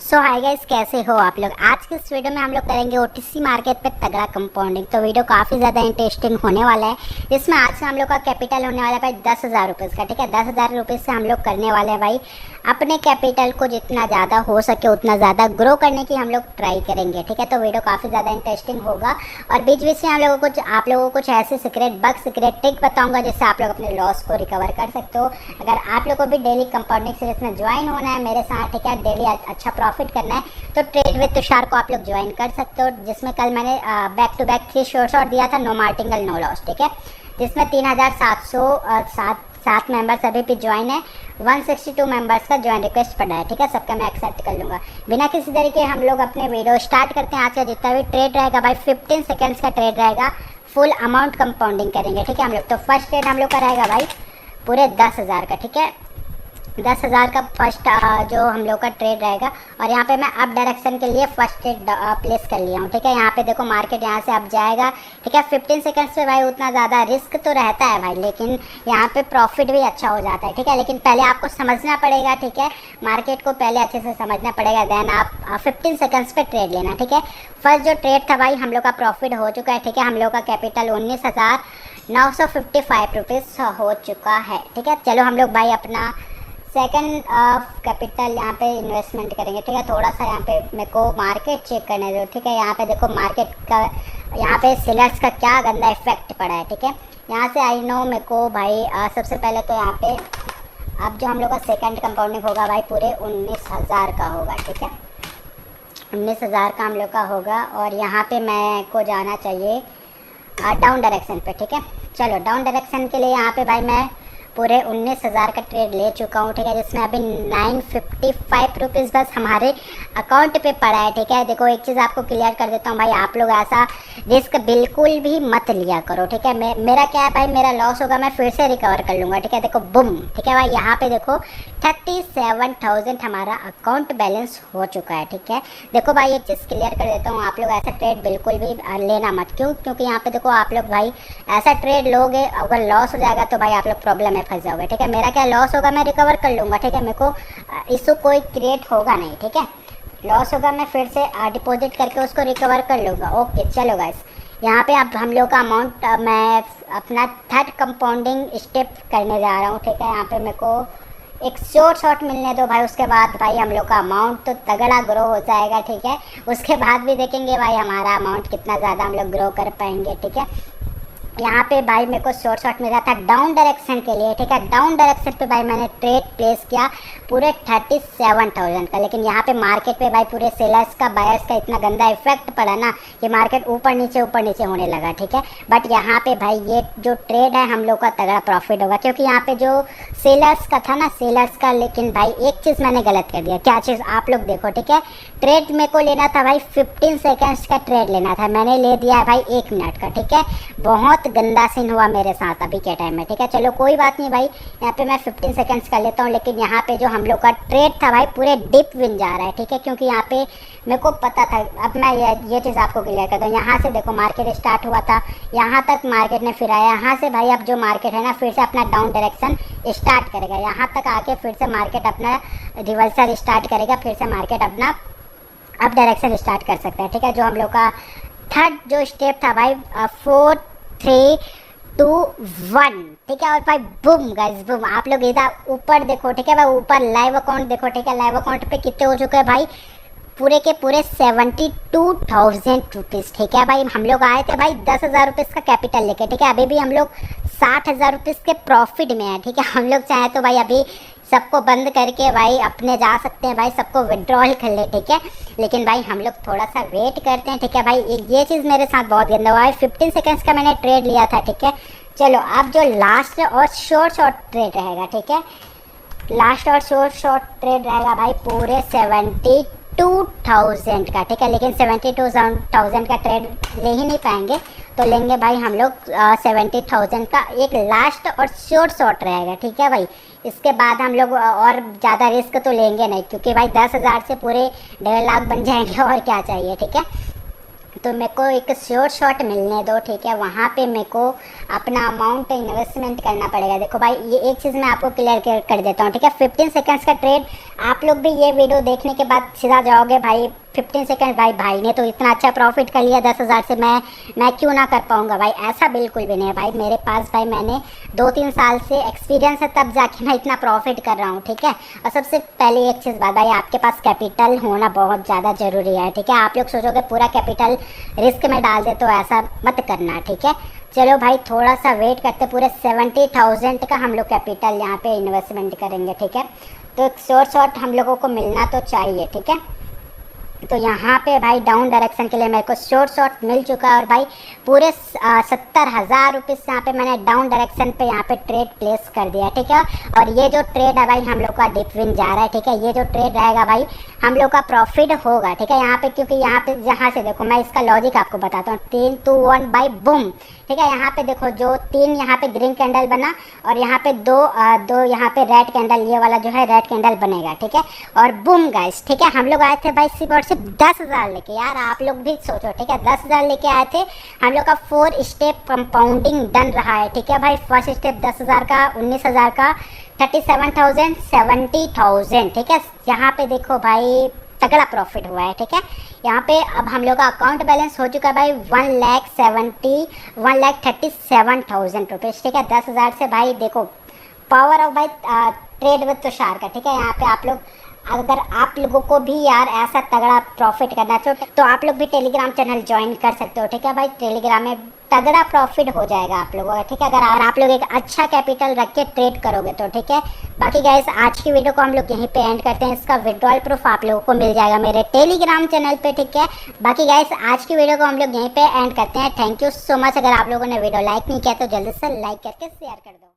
सो hi guys, कैसे हो आप लोग। आज के इस वीडियो में हम लोग करेंगे ओटीसी मार्केट पे तगड़ा कंपाउंडिंग। तो वीडियो काफ़ी ज़्यादा इंटरेस्टिंग होने वाला है। इसमें आज से हम लोग का कैपिटल होने वाला है भाई 10,000 रुपीज़ का। ठीक है, 10,000 रुपीज़ से हम लोग करने वाले हैं भाई अपने कैपिटल को जितना ज़्यादा हो सके उतना ज़्यादा ग्रो करने की हम लोग ट्राई करेंगे। ठीक है, तो वीडियो काफ़ी ज़्यादा इंटरेस्टिंग होगा और बीच बीच में आप लोगों को कुछ ऐसे सीक्रेट ट्रिक बताऊँगा जिससे आप लोग अपने लॉस को रिकवर कर सकते हो। अगर आप लोग को भी डेली कंपाउंडिंग सीरीज में ज्वाइन होना है मेरे साथ, ठीक है, डेली अच्छा प्रॉफिट करना है तो ट्रेड विद तुषार को आप लोग ज्वाइन कर सकते हो, जिसमें कल मैंने बैक टू बैक 3 शॉर्ट दिया था, नो मार्टिंगल नो लॉस। ठीक है, जिसमें 3,707 मेंबर्स अभी भी ज्वाइन है। 162 मेंबर्स का ज्वाइन रिक्वेस्ट पड़ा है। ठीक है, सबका मैं एक्सेप्ट कर लूँगा। बिना किसी तरीके हम लोग अपने वीडियो स्टार्ट करते हैं। आज का जितना भी ट्रेड रहेगा भाई 15 सेकेंड्स का ट्रेड रहेगा, फुल अमाउंट कंपाउंडिंग करेंगे। ठीक है, हम लोग तो फर्स्ट ट्रेड हम लोग का रहेगा भाई पूरे 10,000 का। ठीक है, 10,000 का फर्स्ट जो हम लोग का ट्रेड रहेगा और यहाँ पे मैं अप डायरेक्शन के लिए फर्स्ट ट्रेड प्लेस कर लिया हूँ। ठीक है, यहाँ पे देखो मार्केट यहाँ से अप जाएगा। ठीक है, 15 सेकंड्स पे भाई उतना ज़्यादा रिस्क तो रहता है भाई, लेकिन यहाँ पे प्रॉफिट भी अच्छा हो जाता है। ठीक है, लेकिन पहले आपको समझना पड़ेगा। ठीक है, मार्केट को पहले अच्छे से समझना पड़ेगा, देन आप 15 सेकंड्स पे ट्रेड लेना। ठीक है, फर्स्ट जो ट्रेड था भाई हम लोग का प्रॉफिट हो चुका है। ठीक है, हम लोग का कैपिटल 19,955 रुपीज़ हो चुका है। ठीक है, चलो हम लोग भाई अपना सेकंड कैपिटल यहाँ पे इन्वेस्टमेंट करेंगे। ठीक है, थोड़ा सा यहाँ पे मेरे को मार्केट चेक करने दो। ठीक है, यहाँ पे देखो मार्केट का यहाँ पे सेलर्स का क्या गंदा इफेक्ट पड़ा है। ठीक है, यहाँ से आई नो मेरे को भाई सबसे पहले तो यहाँ पे अब जो हम लोग का सेकंड कंपाउंडिंग होगा भाई पूरे 19,000 का होगा। ठीक है, 19,000 का हम लोग का होगा और यहाँ पे मैं को जाना चाहिए डाउन डायरेक्शन पे। ठीक है, चलो डाउन डायरेक्शन के लिए यहाँ पे भाई मैं पूरे 19,000 का ट्रेड ले चुका हूँ। ठीक है, जिसमें अभी 955 रुपीज़ बस हमारे अकाउंट पे पड़ा है। ठीक है, देखो एक चीज़ आपको क्लियर कर देता हूँ भाई, आप लोग ऐसा रिस्क बिल्कुल भी मत लिया करो। ठीक है, मेरा क्या है भाई, मेरा लॉस होगा मैं फिर से रिकवर कर लूँगा। ठीक है, देखो बुम। ठीक है भाई, यहाँ पे देखो 37,000 हमारा अकाउंट बैलेंस हो चुका है। ठीक है, देखो भाई एक चीज़ क्लियर कर देता हूँ, आप लोग ऐसा ट्रेड बिल्कुल भी लेना मत। क्योंकि यहाँ पे देखो आप लोग भाई ऐसा ट्रेड लोगे, अगर लॉस हो जाएगा तो भाई आप लोग प्रॉब्लम में फंस जाओगे। ठीक है, मेरा क्या लॉस होगा मैं रिकवर कर लूँगा। ठीक है, मेरे को इशू कोई क्रिएट होगा नहीं। ठीक है, लॉस होगा मैं फिर से डिपॉजिट करके उसको रिकवर कर लूँगा। ओके चलो गाइस, यहाँ पे अब हम लोग का अमाउंट मैं अपना थर्ड कंपाउंडिंग स्टेप करने जा रहा हूँ। ठीक है, यहाँ पे मेरे को एक शॉर्ट मिलने दो भाई, उसके बाद भाई हम लोग का अमाउंट तो तगड़ा ग्रो हो जाएगा। ठीक है, उसके बाद भी देखेंगे भाई हमारा अमाउंट कितना ज़्यादा हम लोग ग्रो कर पाएंगे। ठीक है, यहाँ पे भाई मेरे को शॉर्ट मिला था डाउन डायरेक्शन के लिए। ठीक है, डाउन डायरेक्शन पे भाई मैंने ट्रेड प्लेस किया पूरे 37,000 का, लेकिन यहाँ पे मार्केट पे भाई पूरे सेलर्स का बायर्स का इतना गंदा इफेक्ट पड़ा ना कि मार्केट ऊपर नीचे होने लगा। ठीक है, बट यहाँ पे भाई ये जो ट्रेड है हम लोग का तगड़ा प्रॉफिट होगा, क्योंकि यहाँ पे जो सेलर्स का था ना सेलर्स का, लेकिन भाई एक चीज़ मैंने गलत कर दिया। क्या चीज़ आप लोग देखो। ठीक है, ट्रेड मेरे को लेना था भाई 15 सेकेंड्स का ट्रेड लेना था, मैंने ले दिया है भाई 1 मिनट का। ठीक है, बहुत गंदा सीन हुआ मेरे साथ अभी के टाइम में। ठीक है, चलो कोई बात नहीं भाई, यहाँ पे मैं 15 सेकंड्स कर लेता हूँ, लेकिन यहाँ पे जो हम लोग का ट्रेड था भाई पूरे डिप विन जा रहा है। ठीक है, क्योंकि यहाँ पे मेरे को पता था। अब मैं ये चीज़ आपको क्लियर कर दूँ, यहाँ से देखो मार्केट स्टार्ट हुआ था, यहाँ तक मार्केट ने फिर आया, यहाँ से भाई अब जो मार्केट है ना फिर से अपना डाउन डायरेक्शन स्टार्ट करेगा, यहाँ तक आके फिर से मार्केट अपना रिवर्सल स्टार्ट करेगा, फिर से मार्केट अपना अप डायरेक्शन स्टार्ट कर सकता है। ठीक है, जो हम लोग का थर्ड जो स्टेप था भाई 4 3 2 1। ठीक है, और भाई बूम गाइस बूम, आप लोग इधर ऊपर देखो। ठीक है भाई, ऊपर लाइव अकाउंट देखो। ठीक है, लाइव अकाउंट पे कितने हो चुके हैं भाई पूरे के पूरे 72,000 रुपीज़। ठीक है भाई, हम लोग आए थे भाई 10,000 रुपीज़ का कैपिटल लेके। ठीक है, अभी भी हम लोग 60,000 रुपीज़ के प्रॉफिट में है। ठीक है, हम लोग चाहे तो भाई अभी सबको बंद करके भाई अपने जा सकते हैं भाई, सबको विड्रॉल कर ले। ठीक है, लेकिन भाई हम लोग थोड़ा सा वेट करते हैं। ठीक है भाई, ये चीज़ मेरे साथ बहुत गंदा हुआ है। 15 सेकेंड्स का मैंने ट्रेड लिया था। ठीक है, चलो अब जो लास्ट और शॉर्ट ट्रेड रहेगा। ठीक है, लास्ट और शॉर्ट ट्रेड रहेगा भाई पूरे 72,000 का। ठीक है, लेकिन 72,000 का ट्रेड ले ही नहीं पाएंगे, तो लेंगे भाई हम लोग 70,000 का एक लास्ट और शॉर्ट रहेगा। ठीक है भाई, इसके बाद हम लोग और ज़्यादा रिस्क तो लेंगे नहीं, क्योंकि भाई 10,000 से पूरे 1.5 लाख बन जाएंगे और क्या चाहिए। ठीक है, तो मेरे को एक श्योर शॉट मिलने दो, ठीक है। वहाँ पे मेरे को अपना अमाउंट इन्वेस्टमेंट करना पड़ेगा। देखो भाई ये एक चीज़ मैं आपको क्लियर कर देता हूँ, ठीक है। 15 सेकंड्स का ट्रेड, आप लोग भी ये वीडियो देखने के बाद सीधा जाओगे भाई 15 सेकंड, भाई ने तो इतना अच्छा प्रॉफिट कर लिया 10,000 से, मैं क्यों ना कर पाऊँगा भाई। ऐसा बिल्कुल भी नहीं है भाई, मेरे पास भाई मैंने 2-3 साल से एक्सपीरियंस है, तब जाके मैं इतना प्रॉफिट कर रहा हूँ, ठीक है। और सबसे पहले एक चीज़ बात भाई, आपके पास कैपिटल होना बहुत ज़्यादा ज़रूरी है, ठीक है। आप लोग सोचोगे पूरा कैपिटल रिस्क में डाल दे, तो ऐसा मत करना, ठीक है। चलो भाई थोड़ा सा वेट करते, पूरे 70,000 का हम लोग कैपिटल यहाँ पे इन्वेस्टमेंट करेंगे, ठीक है। तो एक श्योर शॉट हम लोगों को मिलना तो चाहिए, ठीक है। तो यहाँ पे भाई डाउन डायरेक्शन के लिए मेरे को शॉर्ट शॉट मिल चुका है, और भाई पूरे 70,000 रुपीज़ यहाँ पे मैंने डाउन डायरेक्शन पे यहाँ पे ट्रेड प्लेस कर दिया, ठीक है। और ये जो ट्रेड है भाई हम लोग का डीप विन जा रहा है, ठीक है। ये जो ट्रेड रहेगा भाई हम लोग का प्रॉफिट होगा, ठीक है। यहाँ पे क्योंकि यहाँ पे जहाँ से देखो मैं इसका लॉजिक आपको बताता हूँ, 3, 2, 1 बाई बूम, ठीक है। यहाँ पे देखो जो 3 यहाँ पे ग्रीन कैंडल बना, और यहाँ पे दो यहाँ पे रेड कैंडल, ये वाला जो है रेड कैंडल बनेगा, ठीक है। और बूम गाइस, ठीक है। हम लोग आए थे भाई सिर्फ 10,000 लेके, यार आप लोग भी सोचो, ठीक है। 10,000 लेके आए थे, हम लोग का 4 स्टेप कंपाउंडिंग डन रहा है, ठीक है भाई। फर्स्ट स्टेप 10,000 का, 19,000 का, 37,000, 70,000, ठीक है। यहाँ पे देखो भाई तगड़ा प्रॉफिट हुआ है, ठीक है। यहाँ पे अब हम लोग का अकाउंट बैलेंस हो चुका है भाई 1,37,000 रुपीज़, ठीक है। 10,000 से भाई देखो पावर ऑफ भाई ट्रेड विद तुषार का, ठीक है। यहाँ पे आप लोग, अगर आप लोगों को भी यार ऐसा तगड़ा प्रॉफिट करना चाहिए तो आप लोग भी टेलीग्राम चैनल ज्वाइन कर सकते हो, ठीक है भाई। टेलीग्राम में तगड़ा प्रॉफिट हो जाएगा आप लोगों का, ठीक है। अगर आप लोग एक अच्छा कैपिटल रख के ट्रेड करोगे तो, ठीक है। बाकी गाइस आज की वीडियो को हम लोग यहीं पे एंड करते हैं। इसका विड्रॉल प्रूफ आप लोगों को मिल जाएगा मेरे टेलीग्राम चैनल पे, ठीक है। बाकी गाइस आज की वीडियो को हम लोग यहीं पे एंड करते हैं। Thank you so much. अगर आप लोगों ने वीडियो लाइक नहीं किया तो जल्दी से लाइक करके शेयर कर दो।